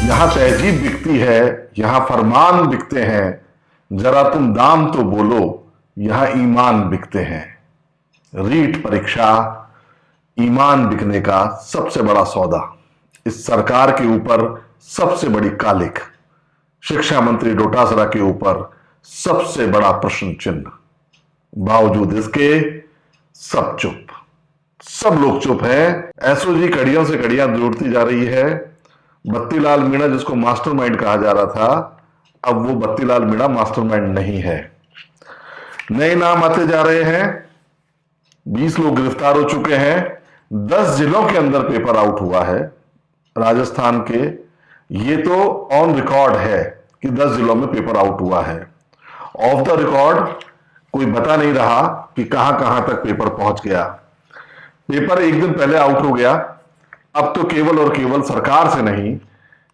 यहाँ तहजीब बिकती है, यहाँ फरमान बिकते हैं, जरा तुम दाम तो बोलो, यहाँ ईमान बिकते हैं। रीट परीक्षा ईमान बिकने का सबसे बड़ा सौदा, इस सरकार के ऊपर सबसे बड़ी कालिक, शिक्षा मंत्री डोटासरा के ऊपर सबसे बड़ा प्रश्न चिन्ह। बावजूद इसके सब चुप, सब लोग चुप हैं। एसओजी कड़ियों से कड़ियां जोड़ती जा रही है। बत्तीलाल मीणा जिसको मास्टरमाइंड कहा जा रहा था, अब वो बत्तीलाल मीणा मास्टरमाइंड नहीं है। नए नाम आते जा रहे हैं। 20 लोग गिरफ्तार हो चुके हैं। 10 जिलों के अंदर पेपर आउट हुआ है राजस्थान के। ये तो ऑन रिकॉर्ड है कि 10 जिलों में पेपर आउट हुआ है। ऑफ द रिकॉर्ड कोई बता नहीं रहा कि कहां कहां तक पेपर पहुंच गया। पेपर एक दिन पहले आउट हो गया। अब तो केवल और केवल सरकार से नहीं,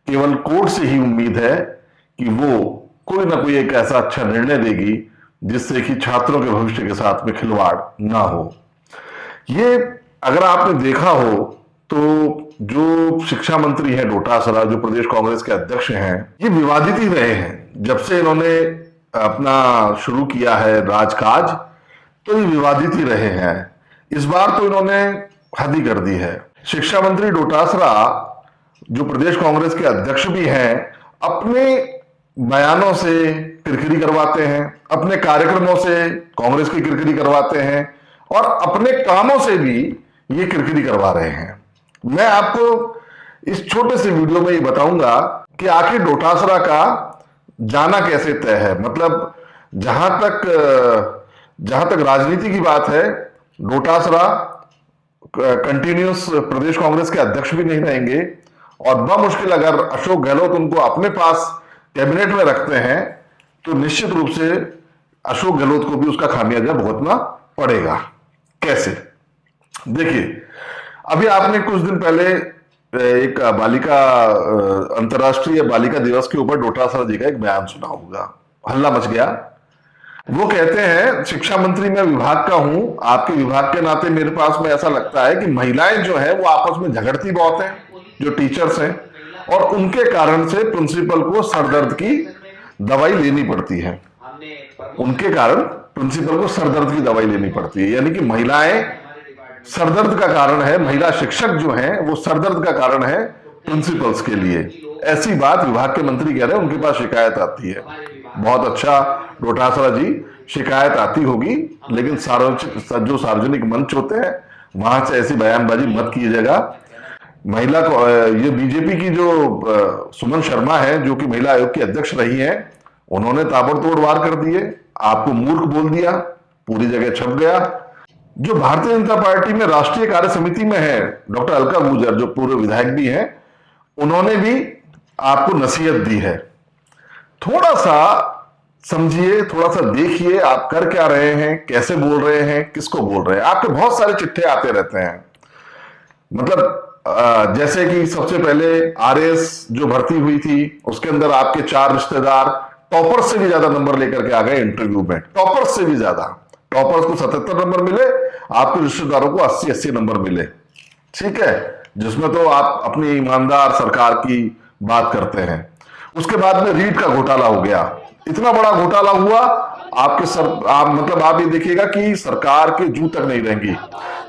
केवल कोर्ट से ही उम्मीद है कि वो कोई ना कोई एक ऐसा अच्छा निर्णय देगी जिससे कि छात्रों के भविष्य के साथ में खिलवाड़ ना हो। ये अगर आपने देखा हो तो जो शिक्षा मंत्री हैं डोटासरा, जो प्रदेश कांग्रेस के अध्यक्ष हैं, ये विवादित ही रहे हैं। जब से इन्होंने अपना शुरू किया है राजकाज, तो ये विवादित ही रहे हैं। इस बार तो इन्होंने हद ही कर दी है। शिक्षा मंत्री डोटासरा, जो प्रदेश कांग्रेस के अध्यक्ष भी हैं, अपने बयानों से किरकिरी करवाते हैं, अपने कार्यक्रमों से कांग्रेस की किरकिरी करवाते हैं और अपने कामों से भी ये किरकिरी करवा रहे हैं। मैं आपको इस छोटे से वीडियो में ये बताऊंगा कि आखिर डोटासरा का जाना कैसे तय है। मतलब जहां तक राजनीति की बात है, डोटासरा कंटिन्यूस प्रदेश कांग्रेस के अध्यक्ष भी नहीं रहेंगे और बमुश्किल अगर अशोक गहलोत उनको अपने पास कैबिनेट में रखते हैं तो निश्चित रूप से अशोक गहलोत को भी उसका खामियाजा भुगतना पड़ेगा। कैसे? देखिए, अभी आपने कुछ दिन पहले एक अंतर्राष्ट्रीय बालिका दिवस के ऊपर डोटासरा जी का एक बयान सुना होगा। हल्ला मच गया। वो कहते हैं, शिक्षा मंत्री मैं विभाग का हूं, आपके विभाग के नाते मेरे पास में ऐसा लगता है कि महिलाएं जो है वो आपस में झगड़ती बहुत हैं, जो टीचर्स हैं, और उनके कारण से प्रिंसिपल को सरदर्द की दवाई लेनी पड़ती है। उनके कारण प्रिंसिपल को सरदर्द की दवाई लेनी पड़ती है, यानी कि महिलाएं सरदर्द का कारण है। महिला शिक्षक जो हैं वो सरदर्द का कारण है प्रिंसिपल्स के लिए। ऐसी बात विभाग के मंत्री कह रहे हैं, उनके पास शिकायत आती है। बहुत अच्छा डोटासरा जी, शिकायत आती होगी, लेकिन जो सार्वजनिक मंच होते हैं वहां से ऐसी बयानबाजी मत कीजिएगा। महिला को ये बीजेपी की जो सुमन शर्मा है, जो कि महिला आयोग की अध्यक्ष रही हैं, उन्होंने ताबड़तोड़ वार कर दिए, आपको मूर्ख बोल दिया, पूरी जगह छप गया। जो भारतीय जनता पार्टी में राष्ट्रीय कार्य समिति में है डॉक्टर अलका गुर्जर, जो पूर्व विधायक भी हैं, उन्होंने भी आपको नसीहत दी है। थोड़ा सा समझिए, थोड़ा सा देखिए आप कर क्या रहे हैं, कैसे बोल रहे हैं, किसको बोल रहे हैं। आपके बहुत सारे चिट्ठे आते रहते हैं। मतलब जैसे कि सबसे पहले आरएस जो भर्ती हुई थी, उसके अंदर आपके 4 रिश्तेदार टॉपर्स से भी ज्यादा नंबर लेकर के आ गए इंटरव्यू में। टॉपर्स से भी ज्यादा, टॉपर्स को 77 नंबर मिले, आपके रिश्तेदारों को 80-80 नंबर मिले। ठीक है, जिसमें तो आप अपनी ईमानदार सरकार की बात करते हैं। उसके बाद में रीट का घोटाला हो गया। इतना बड़ा घोटाला हुआ, आप ये देखिएगा कि सरकार के जू तक नहीं रहेंगी।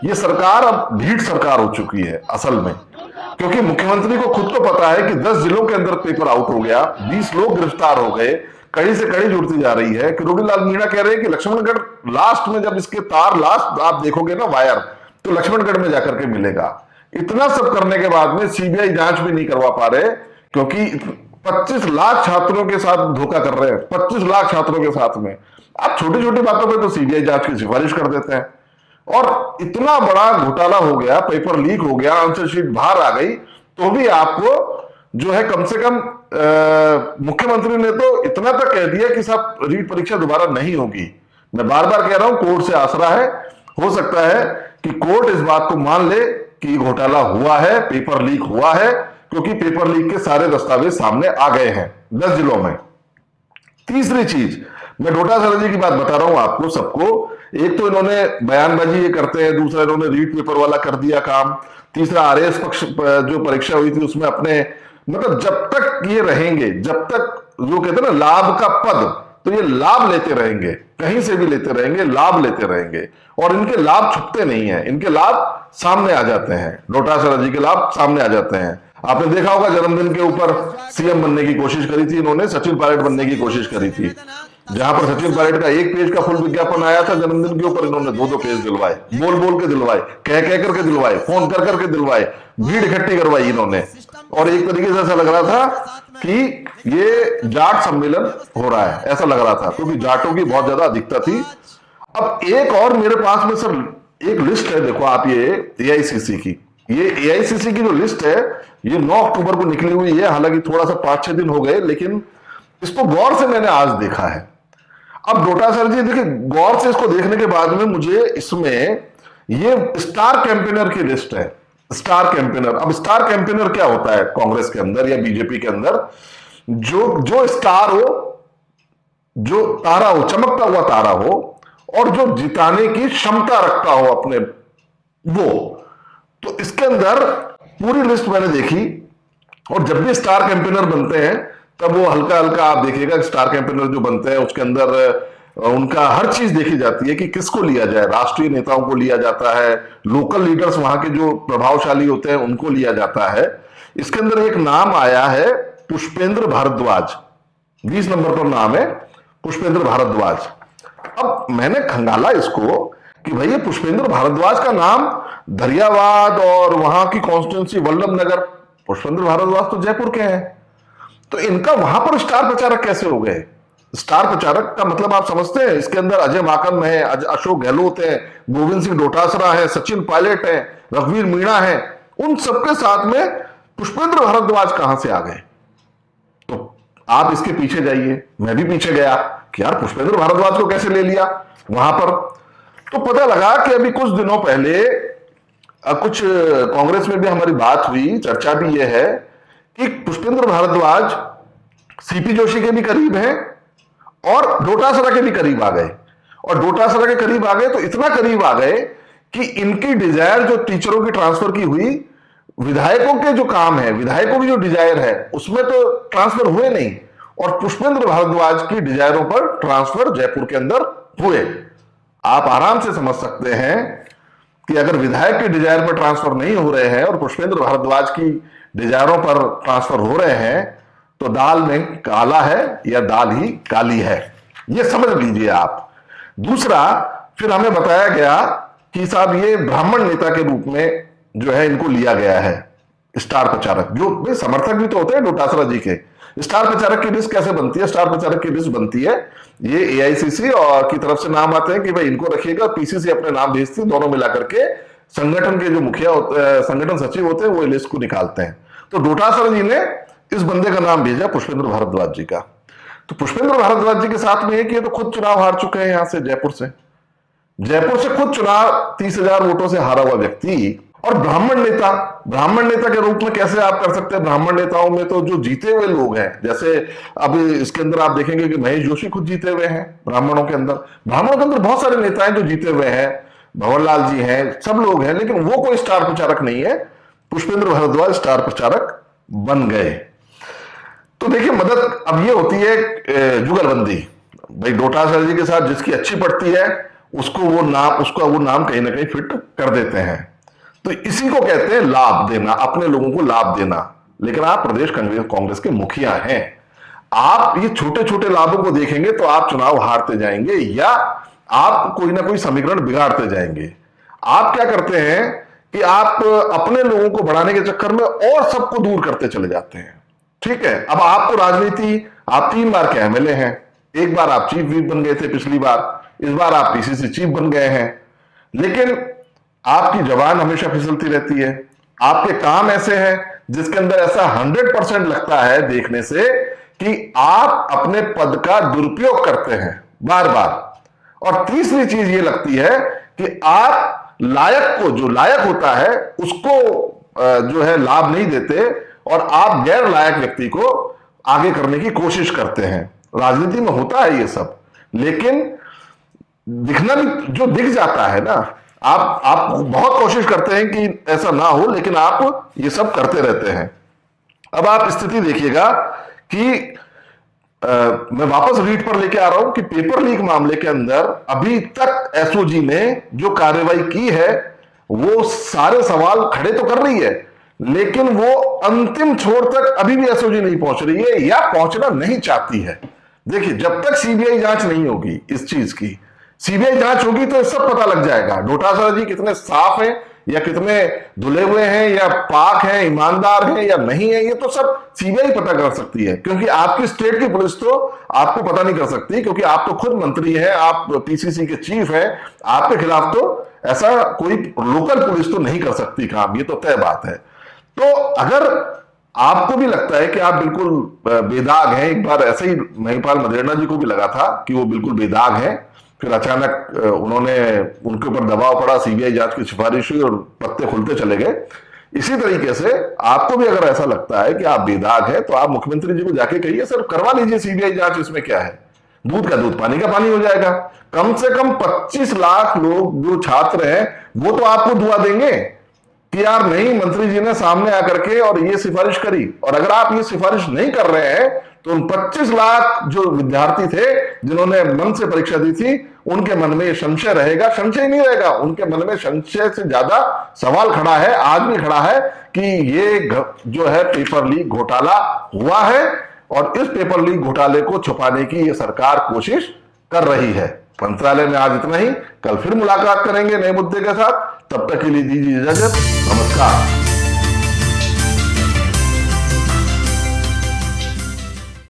ये सरकार अब ढीठ सरकार हो चुकी है असल में, क्योंकि मुख्यमंत्री को खुद तो पता है कि 10 जिलों के अंदर पेपर आउट हो गया, 20 लोग गिरफ्तार हो गए, कड़ी से कड़ी जुड़ती जा रही है। किरोड़ीलाल मीणा कह रहे हैं कि लक्ष्मणगढ़ लास्ट में, जब इसके तार लास्ट आप देखोगे ना वायर, तो लक्ष्मणगढ़ में जाकर के मिलेगा। इतना सब करने के बाद में सीबीआई जांच भी नहीं करवा पा रहे, क्योंकि 25 लाख छात्रों के साथ धोखा कर रहे हैं। 25 लाख छात्रों के साथ में आप छोटी छोटी बातों पे तो सीबीआई जांच की सिफारिश कर देते हैं। और इतना बड़ा घोटाला हो गया, पेपर लीक हो गया, आंसर शीट बाहर आ गई, तो भी आपको जो है कम से कम मुख्यमंत्री ने तो इतना तक कह दिया कि साहब रीट परीक्षा दोबारा नहीं होगी। मैं बार बार कह रहा हूं, कोर्ट से आसरा है। हो सकता है कि कोर्ट इस बात को मान ले कि घोटाला हुआ है, पेपर लीक हुआ है, क्योंकि पेपर लीक के सारे दस्तावेज सामने आ गए हैं 10 जिलों में। तीसरी चीज, मैं डोटासरा जी की बात बता रहा हूं आपको सबको। एक तो इन्होंने बयानबाजी ये करते हैं, दूसरा इन्होंने रीट पेपर वाला कर दिया काम, तीसरा आरएएस पक्ष जो परीक्षा हुई थी उसमें अपने मतलब जब तक ये रहेंगे, जब तक जो कहते हैं ना लाभ का पद, तो ये लाभ लेते रहेंगे, कहीं से भी लेते रहेंगे, लाभ लेते रहेंगे। और इनके लाभ छुपते नहीं है, इनके लाभ सामने आ जाते हैं, डोटासरा जी के लाभ सामने आ जाते हैं। आपने देखा होगा जन्मदिन के ऊपर सीएम बनने की कोशिश करी थी इन्होंने, सचिन पायलट बनने की कोशिश करी थी। जहां पर सचिन पायलट का एक पेज का फुल विज्ञापन आया था जन्मदिन के ऊपर, इन्होंने दो दो पेज दिलवाए, बोल बोल के दिलवाए, कह करके दिलवाए, फोन कर करके दिलवाए, भीड़ इकट्ठी करवाई इन्होंने। और एक तरीके से ऐसा लग रहा था कि ये जाट सम्मेलन हो रहा है, ऐसा लग रहा था, क्योंकि जाटों की बहुत ज्यादा अधिकता थी। अब एक और मेरे पास में सर एक लिस्ट है, देखो आप, ये एआईसीसी की, ये एआईसीसी की जो लिस्ट है ये 9 अक्टूबर को निकली हुई है। हालांकि थोड़ा सा 5-6 दिन हो गए, लेकिन इसको गौर से मैंने आज देखा है। अब डोटासरा जी देखिए, गौर से इसको देखने के बाद में मुझे इसमें ये स्टार कैंपेनर की लिस्ट है। स्टार कैंपेनर, अब स्टार कैंपेनर क्या होता है कांग्रेस के अंदर या बीजेपी के अंदर? जो जो स्टार हो, जो तारा हो, चमकता हुआ तारा हो, और जो जिताने की क्षमता रखता हो अपने, वो। तो इसके अंदर पूरी लिस्ट मैंने देखी, और जब भी स्टार कैंपेनर बनते हैं तब वो हल्का हल्का आप देखिएगा, स्टार कैंपेनर जो बनते हैं उसके अंदर उनका हर चीज देखी जाती है कि किसको लिया जाए। राष्ट्रीय नेताओं को लिया जाता है, लोकल लीडर्स वहां के जो प्रभावशाली होते हैं उनको लिया जाता है। इसके अंदर एक नाम आया है पुष्पेंद्र भारद्वाज, 20 नंबर पर नाम है पुष्पेंद्र भारद्वाज। अब मैंने खंगाला इसको कि भाई ये पुष्पेंद्र भारद्वाज का नाम दरियावाद और वहां की कॉन्स्टिट्यूंसी वल्लभ नगर, पुष्पेंद्र भारद्वाज तो जयपुर के हैं, तो इनका वहां पर स्टार प्रचारक कैसे हो गए? स्टार प्रचारक का मतलब आप समझते हैं? इसके अंदर अजय माकन है, अशोक गहलोत है, गोविंद सिंह डोटासरा है, सचिन पायलट है, रघुवीर मीणा है, उन सबके साथ में पुष्पेंद्र भारद्वाज कहां से आ गए? तो आप इसके पीछे जाइए, मैं भी पीछे गया कि यार पुष्पेंद्र भारद्वाज को कैसे ले लिया वहां पर। तो पता लगा कि अभी कुछ दिनों पहले कुछ कांग्रेस में भी हमारी बात हुई, चर्चा भी यह है कि पुष्पेंद्र भारद्वाज सीपी जोशी के भी करीब हैं और डोटासरा के भी करीब आ गए। और डोटासरा के करीब आ गए तो इतना करीब आ गए कि इनकी डिजायर जो टीचरों की ट्रांसफर की हुई, विधायकों के जो काम है, विधायकों की जो डिजायर है उसमें तो ट्रांसफर हुए नहीं, और पुष्पेंद्र भारद्वाज की डिजायरों पर ट्रांसफर जयपुर के अंदर हुए। आप आराम से समझ सकते हैं कि अगर विधायक के डिजायर पर ट्रांसफर नहीं हो रहे हैं और पुष्पेंद्र भारद्वाज की डिजायरों पर ट्रांसफर हो रहे हैं, तो दाल में काला है या दाल ही काली है, यह समझ लीजिए आप। दूसरा, फिर हमें बताया गया कि साहब ये ब्राह्मण नेता के रूप में जो है इनको लिया गया है, स्टार प्रचारक। जो भाई समर्थक भी तो होते हैं डोटासरा जी के। स्टार प्रचारक की लिस्ट कैसे बनती है? स्टार प्रचारक की लिस्ट बनती है, ये एआईसीसी और की तरफ से नाम आते हैं कि भाई इनको रखिएगा, पीसीसी अपने नाम भेजती है, दोनों मिलाकर के संगठन के जो मुखिया होते, संगठन सचिव होते हैं, वो लिस्ट को निकालते हैं। तो डोटासरा जी ने इस बंदे का नाम भेजा पुष्पेंद्र भारद्वाज जी का। तो पुष्पेंद्र भारद्वाज जी के साथ में है कि ये तो खुद चुनाव हार चुके हैं, यहां से जयपुर से खुद चुनाव 30,000 वोटों से हारा हुआ व्यक्ति, और ब्राह्मण नेता के रूप में कैसे आप कर सकते हैं? ब्राह्मण नेताओं में तो जो जीते हुए लोग हैं, जैसे अब इसके अंदर आप देखेंगे कि महेश जोशी खुद जीते हुए हैं ब्राह्मणों के अंदर। ब्राह्मणों के अंदर बहुत सारे नेता हैं जो जीते हुए हैं, भंवरलाल जी हैं, सब लोग हैं, लेकिन वो कोई स्टार प्रचारक नहीं है। पुष्पेंद्र भारद्वाज स्टार प्रचारक बन गए। तो देखिए मदद अब ये होती है जुगलबंदी। भाई डोटासरा जी के साथ जिसकी अच्छी पड़ती है उसका वो नाम कहीं ना कहीं फिट कर देते हैं। तो इसी को कहते हैं लाभ देना, अपने लोगों को लाभ देना। लेकिन आप प्रदेश कांग्रेस के मुखिया हैं, आप ये छोटे छोटे लाभों को देखेंगे तो आप चुनाव हारते जाएंगे या आप कोई ना कोई समीकरण बिगाड़ते जाएंगे। आप क्या करते हैं कि आप अपने लोगों को बढ़ाने के चक्कर में और सबको दूर करते चले जाते हैं। ठीक है, अब आपको राजनीति, आप 3 बार के एमएलए हैं, एक बार आप चीफ व्हिप बन गए थे पिछली बार, इस बार आप पीसीसी चीफ बन गए हैं, लेकिन आपकी जबान हमेशा फिसलती रहती है। आपके काम ऐसे हैं जिसके अंदर ऐसा 100% लगता है देखने से कि आप अपने पद का दुरुपयोग करते हैं बार बार। और तीसरी चीज ये लगती है कि आप लायक को, जो लायक होता है उसको जो है लाभ नहीं देते और आप गैर लायक व्यक्ति को आगे करने की कोशिश करते हैं। राजनीति में होता है ये सब, लेकिन दिखना भी जो दिख जाता है ना, आप बहुत कोशिश करते हैं कि ऐसा ना हो, लेकिन आप ये सब करते रहते हैं। अब आप स्थिति देखिएगा कि मैं वापस रीड पर लेके आ रहा हूं कि पेपर लीक मामले के अंदर अभी तक एसओजी ने जो कार्रवाई की है वो सारे सवाल खड़े तो कर रही है, लेकिन वो अंतिम छोर तक अभी भी एसओजी नहीं पहुंच रही है या पहुंचना नहीं चाहती है। देखिए, जब तक सीबीआई जांच नहीं होगी इस चीज की, सीबीआई जांच होगी तो सब पता लग जाएगा डोटासरा जी कितने साफ हैं या कितने धुले हुए हैं या पाक हैं, ईमानदार हैं या नहीं है, ये तो सब सीबीआई पता कर सकती है। क्योंकि आपकी स्टेट की पुलिस तो आपको पता नहीं कर सकती, क्योंकि आप तो खुद मंत्री हैं, आप पीसीसी के चीफ हैं, आपके खिलाफ तो ऐसा कोई लोकल पुलिस तो नहीं कर सकती काम, ये तो तय बात है। तो अगर आपको भी लगता है कि आप बिल्कुल बेदाग हैं, एक बार ऐसे ही महिपाल मदेरणा जी को भी लगा था कि वो बिल्कुल बेदाग हैं, फिर अचानक उनके ऊपर दबाव पड़ा, सीबीआई जांच की सिफारिश हुई और पत्ते खुलते चले गए। इसी तरीके से आपको भी अगर ऐसा लगता है कि आप बेदाग हैं तो आप मुख्यमंत्री जी को जाके कहिए सर करवा लीजिए सीबीआई जांच, इसमें क्या है, दूध का दूध पानी का पानी हो जाएगा। कम से कम 25 लाख लोग जो छात्र हैं वो तो आपको दुआ देंगे कि यार नहीं, मंत्री जी ने सामने आकर के और ये सिफारिश करी। और अगर आप ये सिफारिश नहीं कर रहे हैं तो उन 25 लाख जो विद्यार्थी थे जिन्होंने मन से परीक्षा दी थी, उनके मन में ये संशय रहेगा, संशय नहीं रहेगा, उनके मन में संशय से ज्यादा सवाल खड़ा है, आज भी खड़ा है कि ये जो है पेपर लीक घोटाला हुआ है और इस पेपर लीक घोटाले को छुपाने की ये सरकार कोशिश कर रही है। मंत्रालय में आज इतना ही, कल फिर मुलाकात करेंगे नए मुद्दे के साथ, तब तक के लिए दीजिए इजाजत, नमस्कार।